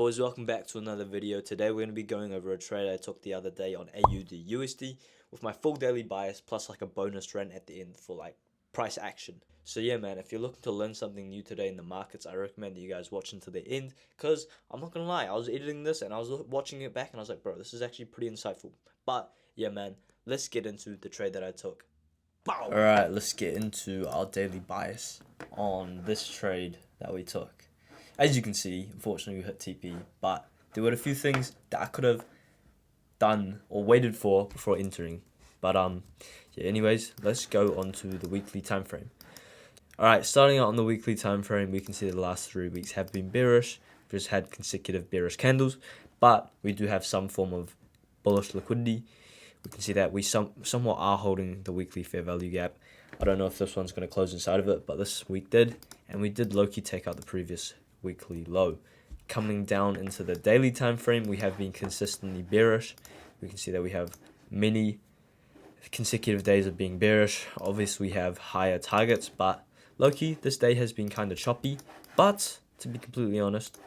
Boys, welcome back to another video. Today we're going to be going over a trade I took the other day on AUD USD with my full daily bias plus like a bonus trend at the end for like price action. So yeah man, if you're looking to learn something new today in the markets, I recommend that you guys watch until the end, because I'm not gonna lie, I was editing this and I was watching it back and I was like, bro, this is actually pretty insightful. But yeah man, let's get into the trade that I took. Alright, let's get into our daily bias on this trade that we took. As you can see, unfortunately we hit TP, but there were a few things that I could have done or waited for before entering. But yeah, anyways, let's go on to the weekly time frame. Alright, starting out on the weekly time frame, we can see the last 3 weeks have been bearish. We've just had consecutive bearish candles, but we do have some form of bullish liquidity. We can see that we somewhat are holding the weekly fair value gap. I don't know if this one's going to close inside of it, but this week did, and we did low-key take out the previous weekly low. Coming down into the daily time frame, we have been consistently bearish. We can see that we have many consecutive days of being bearish. Obviously we have higher targets, but low-key this day has been kind of choppy. But to be completely honest,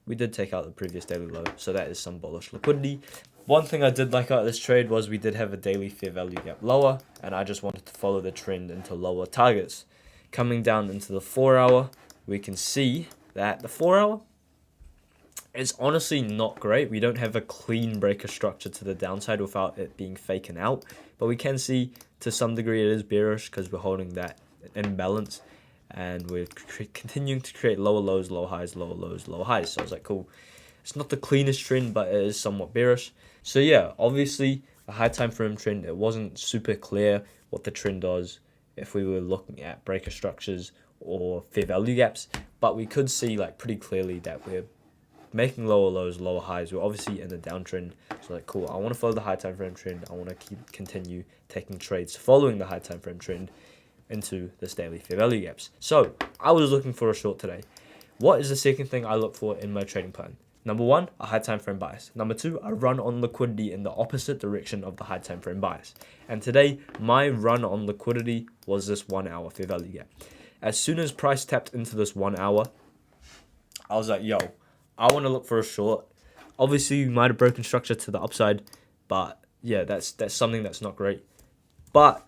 we did take out the previous daily low, so that is some bullish liquidity. One thing I did like about this trade was we did have a daily fair value gap lower, and I just wanted to follow the trend into lower targets. Coming down into the 4 hour, we can see that the 4 hour is honestly not great. We don't have a clean breaker structure to the downside without it being faken out, but we can see to some degree it is bearish because we're holding that imbalance and we're continuing to create lower lows, lower highs, lower lows, lower highs. So I was like, cool. It's not the cleanest trend, but it is somewhat bearish. So yeah, obviously a high time frame trend, it wasn't super clear what the trend was if we were looking at breaker structures or fair value gaps, but we could see like pretty clearly that we're making lower lows, lower highs. We're obviously in the downtrend, so like cool, I want to follow the high time frame trend. I want to continue taking trades following the high time frame trend into this daily fair value gaps. So I was looking for a short today. What is the second thing I look for in my trading plan? Number one, a high time frame bias. Number two, a run on liquidity in the opposite direction of the high time frame bias. And today, my run on liquidity was this 1 hour fair value gap. As soon as price tapped into this 1 hour, I was like, yo, I want to look for a short. Obviously, we might have broken structure to the upside, but yeah, that's something that's not great. But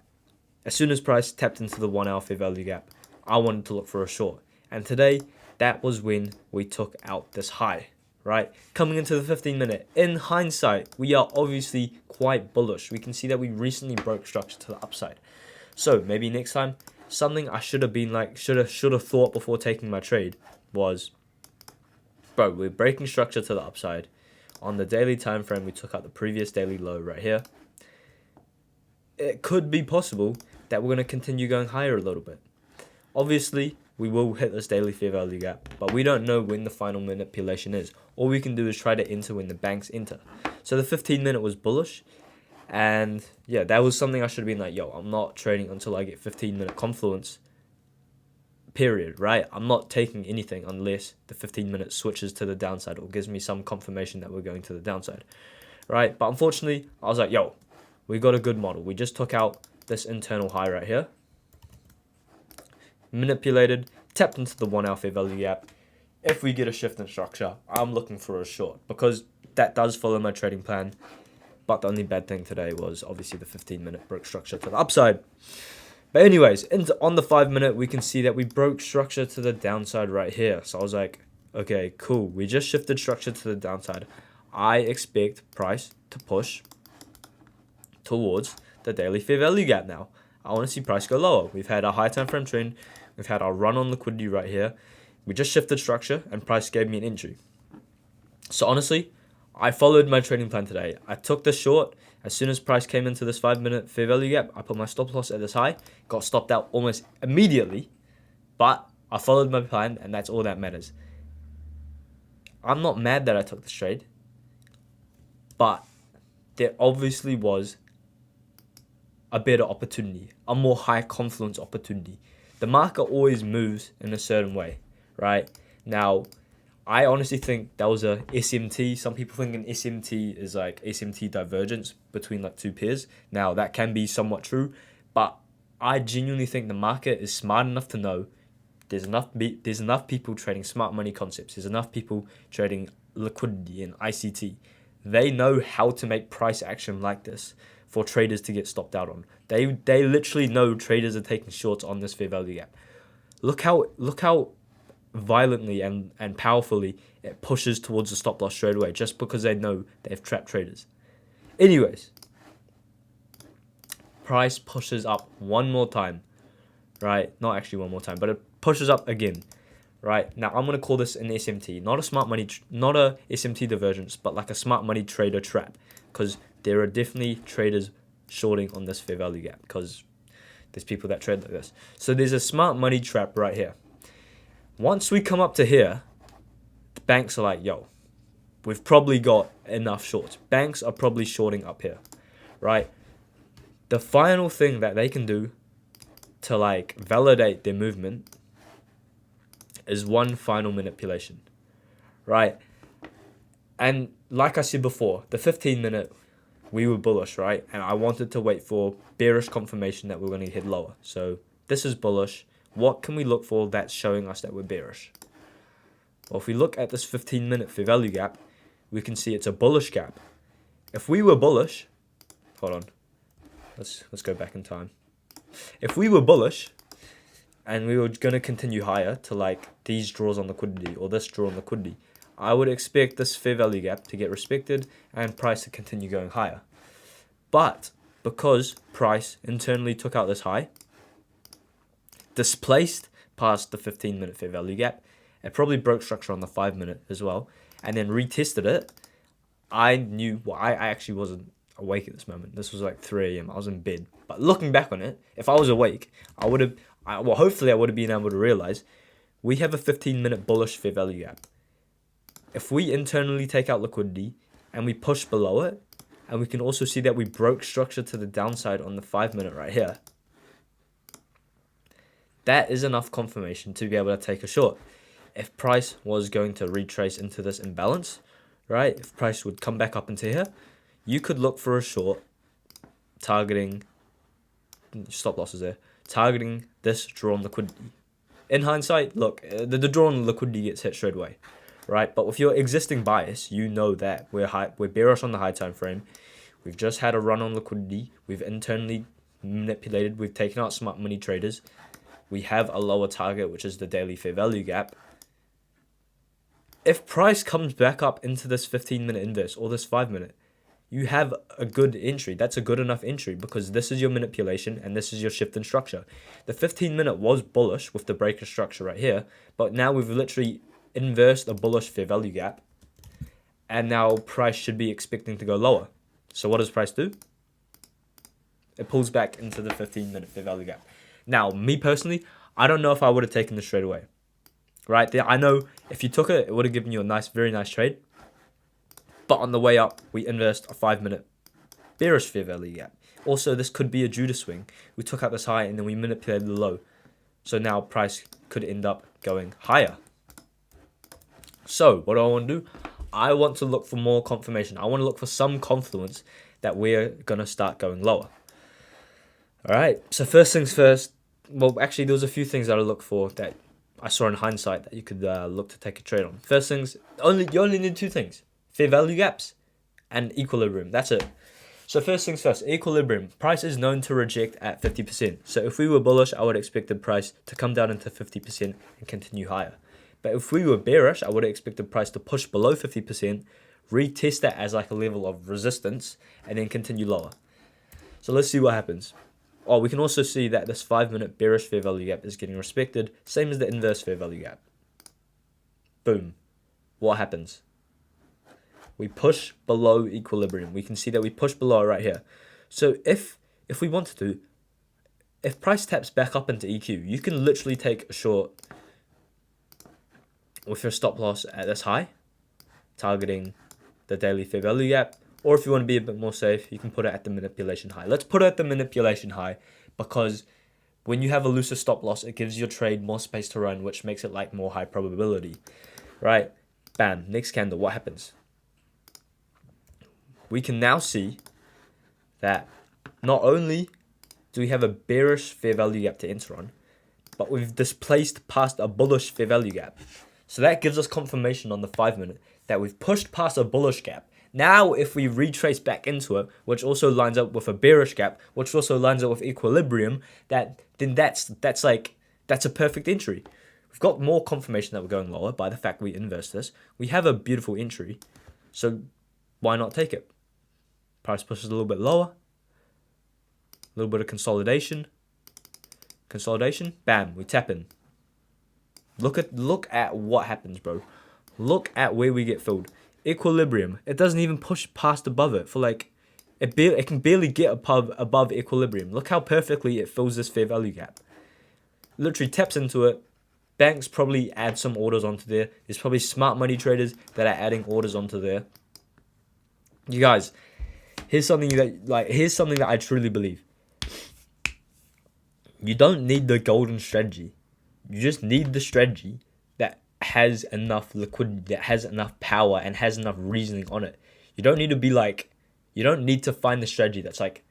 as soon as price tapped into the 1 hour fair value gap, I wanted to look for a short. And today, that was when we took out this high, right? Coming into the 15-minute. In hindsight, we are obviously quite bullish. We can see that we recently broke structure to the upside. So maybe next time, something I should have been like, should have thought before taking my trade was, bro, we're breaking structure to the upside. On the daily time frame, we took out the previous daily low right here. It could be possible that we're going to continue going higher a little bit. Obviously, we will hit this daily fair value gap, but we don't know when the final manipulation is. All we can do is try to enter when the banks enter. So the 15-minute was bullish, and yeah, that was something I should have been like, yo, I'm not trading until I get 15-minute confluence, period, right? I'm not taking anything unless the 15-minute switches to the downside or gives me some confirmation that we're going to the downside, right? But unfortunately, I was like, yo, we got a good model. We just took out this internal high right here, manipulated, tapped into the 1 hour fair value gap. If we get a shift in structure, I'm looking for a short because that does follow my trading plan. But the only bad thing today was obviously the 15-minute broke structure to the upside. But anyways, on the 5-minute, we can see that we broke structure to the downside right here. So I was like, okay, cool. We just shifted structure to the downside. I expect price to push towards the daily fair value gap now. I want to see price go lower. We've had our high time frame trend. We've had our run on liquidity right here. We just shifted structure and price gave me an entry. So honestly, I followed my trading plan today. I took this short. As soon as price came into this 5-minute fair value gap, I put my stop loss at this high. Got stopped out almost immediately. But I followed my plan, and that's all that matters. I'm not mad that I took this trade. But there obviously was a better opportunity, a more high confluence opportunity. The market always moves in a certain way, right? Now, I honestly think that was a SMT. Some people think an SMT is like SMT divergence between like two pairs. Now, that can be somewhat true, but I genuinely think the market is smart enough to know there's enough people trading smart money concepts. There's enough people trading liquidity in ICT. They know how to make price action like this for traders to get stopped out on. They literally know traders are taking shorts on this fair value gap. Look how violently and powerfully it pushes towards the stop loss straight away, just because they know they've trapped traders. Anyways, price pushes up one more time, right? Not actually one more time, but it pushes up again, right? Now I'm gonna call this an SMT, not a smart money, not a SMT divergence, but like a smart money trader trap, because there are definitely traders shorting on this fair value gap, because there's people that trade like this. So there's a smart money trap right here. Once we come up to here, the banks are like, yo, we've probably got enough shorts. Banks are probably shorting up here, right? The final thing that they can do to like validate their movement is one final manipulation, right? And like I said before, the 15-minute, we were bullish, right? And I wanted to wait for bearish confirmation that we're going to head lower. So this is bullish. What can we look for that's showing us that we're bearish? Well, if we look at this 15-minute fair value gap, we can see it's a bullish gap. If we were bullish, hold on, let's go back in time. If we were bullish and we were going to continue higher to like these draws on liquidity or this draw on liquidity, I would expect this fair value gap to get respected and price to continue going higher. But because price internally took out this high, displaced past the 15-minute fair value gap, it probably broke structure on the 5-minute as well, and then retested it, I knew, well, I actually wasn't awake at this moment. This was like 3 a.m. I was in bed. But looking back on it, if I was awake, I would have, well, hopefully I would have been able to realize we have a 15-minute bullish fair value gap. If we internally take out liquidity and we push below it, and we can also see that we broke structure to the downside on the 5-minute right here, that is enough confirmation to be able to take a short. If price was going to retrace into this imbalance, right, if price would come back up into here, you could look for a short targeting, stop losses there, targeting this drawn liquidity. In hindsight, look, the drawn liquidity gets hit straight away, right? But with your existing bias, you know that we're bearish on the high time frame. We've just had a run on liquidity. We've internally manipulated. We've taken out smart money traders. We have a lower target, which is the daily fair value gap. If price comes back up into this 15-minute inverse or this 5-minute, you have a good entry. That's a good enough entry because this is your manipulation and this is your shift in structure. The 15-minute was bullish with the breaker structure right here, but now we've literally inversed a bullish fair value gap, and now price should be expecting to go lower. So what does price do? It pulls back into the 15-minute fair value gap. Now, me personally, I don't know if I would have taken this straight away. Right there, I know if you took it, it would have given you a nice, very nice trade. But on the way up, we inversed a 5-minute bearish fair value gap. Also, this could be a Judas swing. We took out this high and then we manipulated the low. So now price could end up going higher. So what do I want to do? I want to look for more confirmation. I want to look for some confluence that we're going to start going lower. All right. So first things first. Well, actually, there was a few things that I looked for that I saw in hindsight that you could look to take a trade on. First things, you only need 2 things. Fair value gaps and equilibrium. That's it. So first things first, equilibrium. Price is known to reject at 50%. So if we were bullish, I would expect the price to come down into 50% and continue higher. But if we were bearish, I would expect the price to push below 50%, retest that as like a level of resistance, and then continue lower. So let's see what happens. Oh, we can also see that this 5-minute bearish fair value gap is getting respected, same as the inverse fair value gap. Boom. What happens? We push below equilibrium. We can see that we push below right here. So if we wanted to, if price taps back up into EQ, you can literally take a short with your stop loss at this high, targeting the daily fair value gap. Or if you want to be a bit more safe, you can put it at the manipulation high. Let's put it at the manipulation high because when you have a looser stop loss, it gives your trade more space to run, which makes it like more high probability, right? Bam, next candle, what happens? We can now see that not only do we have a bearish fair value gap to enter on, but we've displaced past a bullish fair value gap. So that gives us confirmation on the 5-minute that we've pushed past a bullish gap. Now, if we retrace back into it, which also lines up with a bearish gap, which also lines up with equilibrium, then that's a perfect entry. We've got more confirmation that we're going lower by the fact we inverse this. We have a beautiful entry, so why not take it? Price pushes a little bit lower, a little bit of consolidation, bam, we tap in. Look at what happens, bro. Look at where we get filled. Equilibrium. It doesn't even push past above it for like it can barely get above equilibrium. Look how perfectly it fills this fair value gap. Literally taps into it. Banks probably add some orders onto there. There's probably smart money traders that are adding orders onto there. You guys, here's something that I truly believe. You don't need the golden strategy. You just need the strategy that has enough liquidity, that has enough power, and has enough reasoning on it. You don't need to find the strategy that's like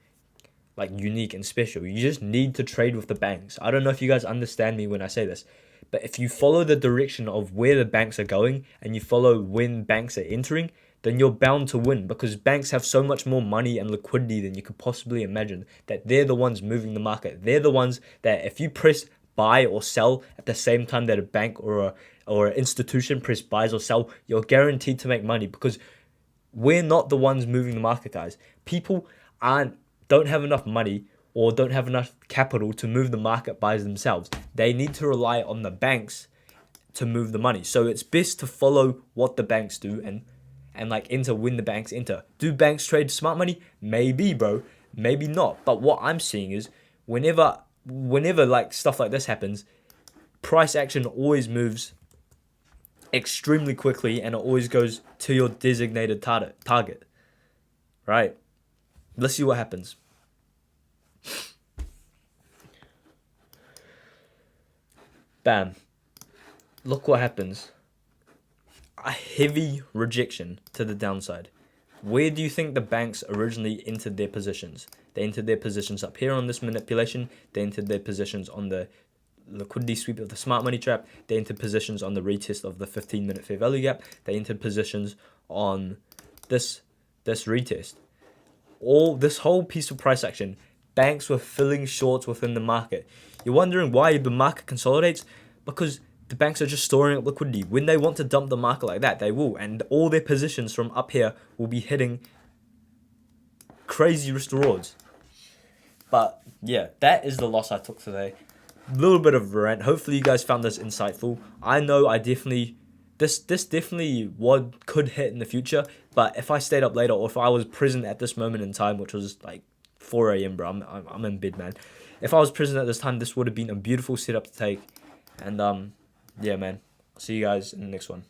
unique and special. You just need to trade with the banks. I don't know if you guys understand me when I say this, but if you follow the direction of where the banks are going and you follow when banks are entering, then you're bound to win, because banks have so much more money and liquidity than you could possibly imagine, that they're the ones moving the market. They're the ones that if you press buy or sell at the same time that a bank or an institution press buys or sell, you're guaranteed to make money, because we're not the ones moving the market, guys. People don't have enough money or don't have enough capital to move the market by themselves. They need to rely on the banks to move the money. So it's best to follow what the banks do and like enter when the banks enter. Do banks trade smart money? Maybe, bro. Maybe not. But what I'm seeing is whenever like stuff like this happens, price action always moves extremely quickly and it always goes to your designated target. Right? Let's see what happens. Bam. Look what happens. A heavy rejection to the downside. Where do you think the banks originally entered their positions? They entered their positions up here on this manipulation. They entered their positions on the liquidity sweep of the smart money trap. They entered positions on the retest of the 15-minute fair value gap. They entered positions on this retest. This whole piece of price action, banks were filling shorts within the market. You're wondering why the market consolidates? Because the banks are just storing up liquidity. When they want to dump the market like that, they will. And all their positions from up here will be hitting crazy risk rewards. But yeah, that is the loss I took today. A little bit of a rant. Hopefully you guys found this insightful. I know this definitely what could hit in the future. But if I stayed up later or if I was present at this moment in time, which was like 4 a.m, bro, I'm in bed, man. If I was present at this time, this would have been a beautiful setup to take. And yeah, man. See you guys in the next one.